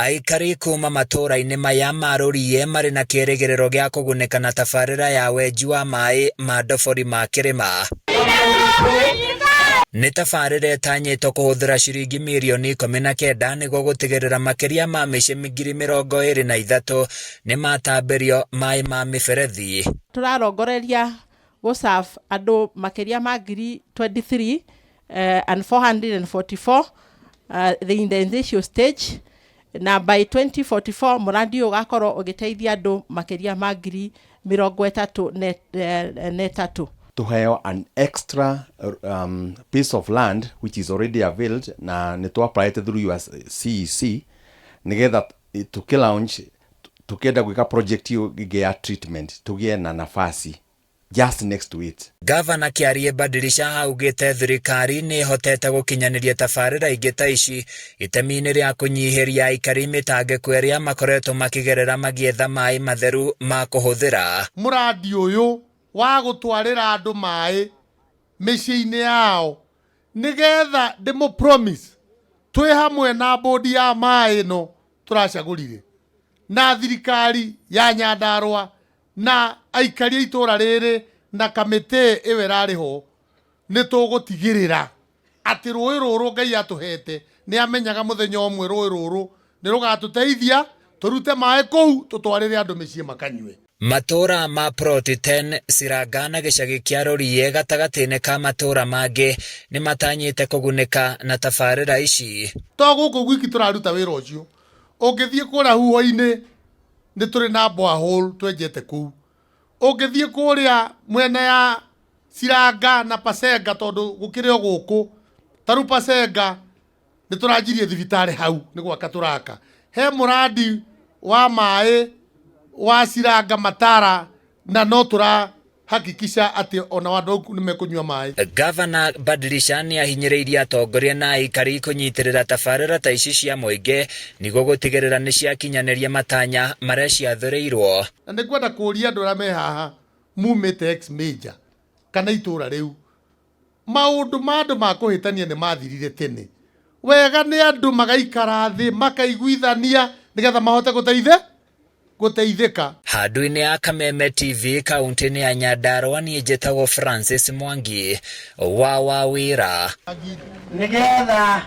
Aikari kuma matura-ini maya marurie mari na kĩrĩgĩrĩro gĩa kũgunĩka na tabarĩra ya wenji wa maĩ ma ndobori ma kĩrĩma. Nĩ tabarĩra ĩtanyĩtwo kũhũthĩra ciringi mirioni 19 nĩguo gũtigĩrĩra makĩria ma mĩciĩ 23,000 nĩ matambĩrio maĩ ma mĩberethi. Tũrarongoreria gũserve andũ makĩria ma 23,444 in the initial stage, na by 2044 muradi ugakorwo ũgĩteithia andũ makĩria ma 30,000 tuheo an extra piece of land which is already availed na nito apply through your CEC nigetha tukilaunch tukenda gwika project ya treatment tugie na nafasi just next to it. Gavana Kiarie Badirisha augĩte thirikari nĩ hotete gũkinyanĩria tabarĩra ingĩ ta ici itemi-inĩ rĩa kũnyihiria aikari mĩtangĩko ĩrĩa makoretwo makĩgerera magĩetha maĩ matheru ma kũhũthĩra. Muradi ũyũ wa gũtwarĩra andũ maĩ mĩciĩ-inĩ yao nigetha ndĩmũ promise twĩ hamwe na bodi ya maĩ no tũracagũrire na thirikari ya Nyandarua na aikari a itũra rĩrĩ na kamĩtĩ ĩyo ĩrarĩho nĩ tũgũtigĩrĩra atĩ rũĩ rũrũ Ngai atũhete nĩ amenyaga mũthenya ũmwe rũĩ rũrũ nĩ rũgatũteithia tũrute maĩ kũu tũtwarĩre andũ mĩciĩ makanyue. Matura ma Proti 10 Siranga na gĩcagi kĩa Rũriĩ gatagatĩ-inĩ ka matura mangĩ nĩ matanyĩte kũgunĩka na tabarĩra ici. To gũkũ gwiki tũraruta wĩra ũcio ũngĩthiĩ kũrĩa huho-inĩ nĩ tũrĩ na borehole twenjete kũu. Ũngĩthiĩ kũrĩa mwena ya Siranga na Pasenga tondũ gũkĩrĩ o gũkũ taru Pasenga nĩ tũranjirie thibitarĩ hau nĩ gwaka tũraka. He muradi wa maĩ wa Siranga Matara na no tũrahakikisha atĩ ona andũ nĩ mekũnyua maĩ. Gavana Badirisha nĩ ahinyĩrĩirie atongoria na aikari kũnyitĩrĩra tabarĩra ta ici cia mũingĩ nĩguo gũtigĩrĩra nĩ ciakinyanĩria matanya marĩa ciathĩrĩirwo. Na nĩ kwenda kũria andũ arĩa me haha mumĩte ex major kana itũra rĩu maũndũ ma andũ ma kũhĩtania nĩ mathirire tene. Wega nĩ andũ magaikara thĩ makaiguithania nĩgetha mahote gũteithĩka. Handũ-inĩ ya Kameme TV kaunti-inĩ ya Nyandarua niĩ njĩtagwo Francis Mwangi wa Wawira. Nĩgetha